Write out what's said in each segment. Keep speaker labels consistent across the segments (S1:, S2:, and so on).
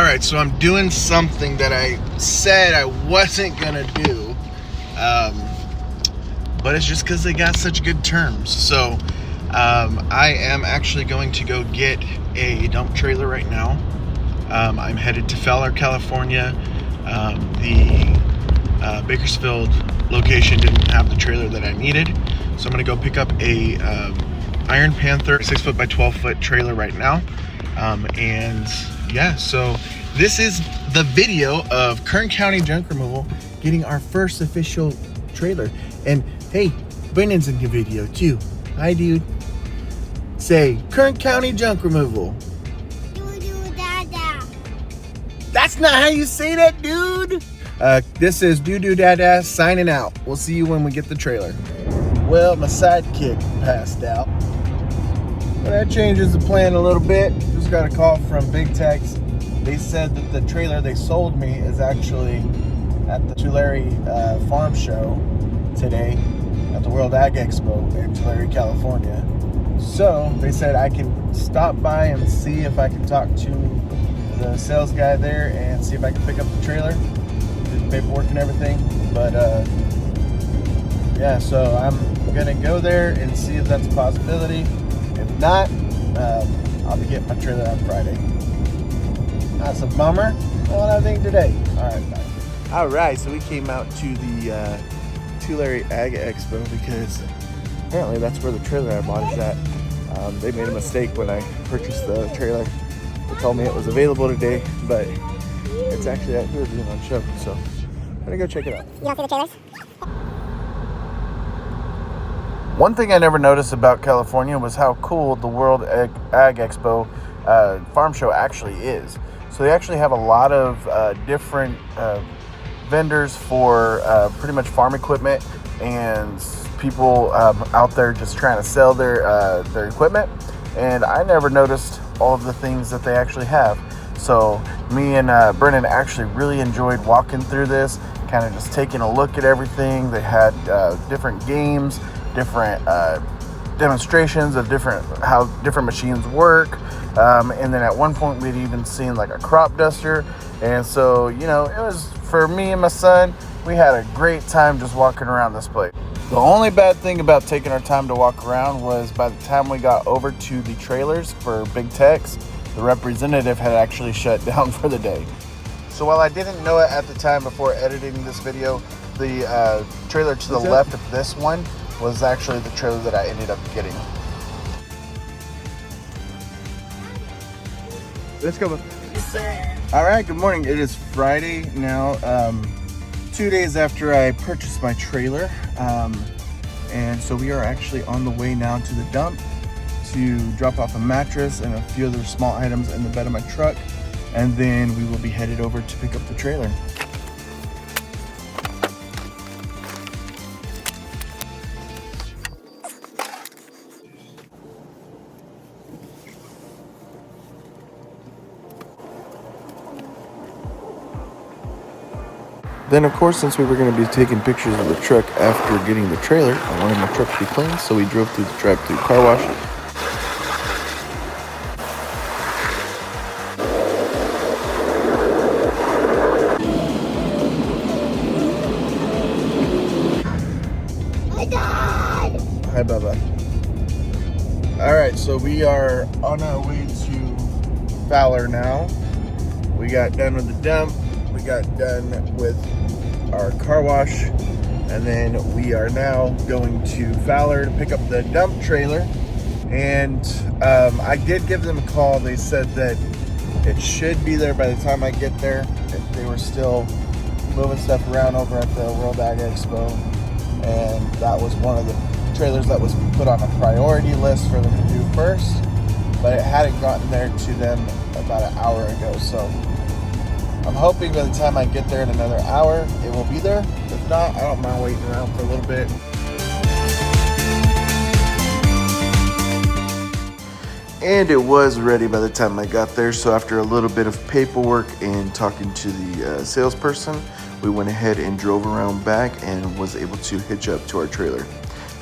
S1: Alright, so I'm doing something that I said I wasn't gonna do, but it's just because they got such good terms. So I am actually going to go get a dump trailer right now. I'm headed to Tulare, California. The Bakersfield location didn't have the trailer that I needed, so I'm gonna go pick up a Iron Panther 6-foot by 12-foot trailer right now. And yeah, so this is the video of Kern County Junk Removal getting our first official trailer. And hey, Brandon's in the video too. Hi, dude. Say Kern County Junk Removal.
S2: Doo-doo-da-da.
S1: That's not how you say that, dude. This is Doo-doo-da-da signing out. We'll see you when we get the trailer. Well, my sidekick passed out. Well, that changes the plan a little bit. Just got a call from Big Tex. They said that the trailer they sold me is actually at the Tulare farm show today at the World Ag Expo in Tulare, California. So they said I can stop by and see if I can talk to the sales guy there and see if I can pick up the trailer, do the paperwork and everything. But yeah, so I'm gonna go there and see if that's a possibility. If not, I'll be getting my trailer on Friday. That's a bummer. Well, I think today. All right, bye. All right, so we came out to the Tulare Ag Expo because apparently that's where the trailer I bought is at. They made a mistake when I purchased the trailer. They told me it was available today, but it's actually out here being on show. So I'm gonna go check it out.
S2: You don't see the trailers?
S1: One thing I never noticed about California was how cool the World Ag Expo farm show actually is. So they actually have a lot of different vendors for pretty much farm equipment and people out there just trying to sell their equipment. And I never noticed all of the things that they actually have. So me and Brennan actually really enjoyed walking through this, kind of just taking a look at everything. They had different games, different demonstrations of how different machines work, and then at one point we'd even seen like a crop duster. And so, you know, it was, for me and my son, we had a great time just walking around this place. The only bad thing about taking our time to walk around was by the time we got over to the trailers for Big Tex, the representative had actually shut down for the day. So while I didn't know it at the time before editing this video, the trailer to the left of this one was actually the trailer that I ended up getting. Let's go. All right, good morning. It is Friday now, 2 days after I purchased my trailer. And so we are actually on the way now to the dump to drop off a mattress and a few other small items in the bed of my truck. And then we will be headed over to pick up the trailer. Then, of course, since we were going to be taking pictures of the truck after getting the trailer, I wanted my truck to be clean, so we drove through the drive-through car wash.
S2: My God!
S1: Hi, Bubba. All right, so we are on our way to Fowler now. We got done with the dump. We got done with our car wash, and then we are now going to Fowler to pick up the dump trailer. And I did give them a call. They said that it should be there by the time I get there. They were still moving stuff around over at the World Ag Expo, and that was one of the trailers that was put on a priority list for them to do first, but it hadn't gotten there to them about an hour ago. So I'm hoping by the time I get there in another hour, it will be there. If not, I don't mind waiting around for a little bit. And it was ready by the time I got there. So after a little bit of paperwork and talking to the salesperson, we went ahead and drove around back and was able to hitch up to our trailer.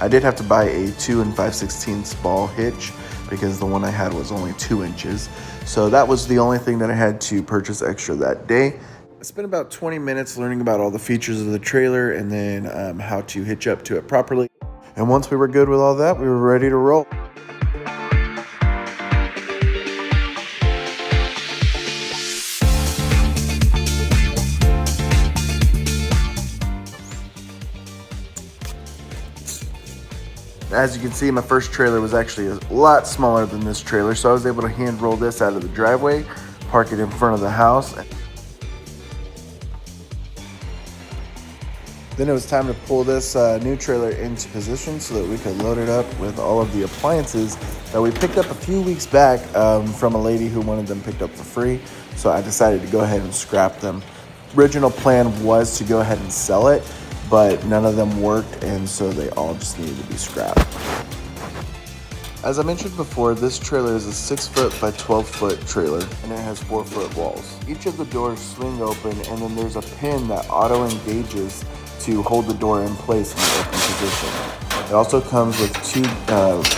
S1: I did have to buy a 2 5/16 ball hitch because the one I had was only 2 inches. So that was the only thing that I had to purchase extra that day. I spent about 20 minutes learning about all the features of the trailer and then how to hitch up to it properly. And once we were good with all that, we were ready to roll. As you can see, my first trailer was actually a lot smaller than this trailer, so I was able to hand roll this out of the driveway, park it in front of the house. Then it was time to pull this new trailer into position so that we could load it up with all of the appliances that we picked up a few weeks back from a lady who wanted them picked up for free. So I decided to go ahead and scrap them. Original plan was to go ahead and sell it, but none of them worked, and so they all just needed to be scrapped. As I mentioned before, this trailer is a 6-foot by 12-foot trailer, and it has 4-foot walls. Each of the doors swing open, and then there's a pin that auto engages to hold the door in place in the open position. It also comes with 2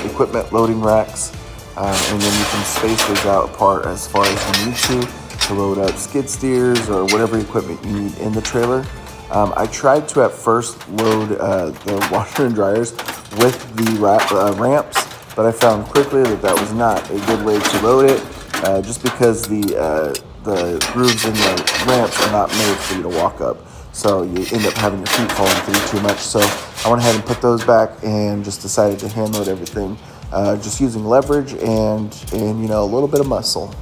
S1: equipment loading racks, and then you can space those out apart as far as you need to load up skid steers or whatever equipment you need in the trailer. I tried to at first load the washer and dryers with the ramps, but I found quickly that that was not a good way to load it, just because the grooves in the ramps are not made for you to walk up. So you end up having your feet falling through too much. So I went ahead and put those back and just decided to hand load everything, just using leverage and a little bit of muscle.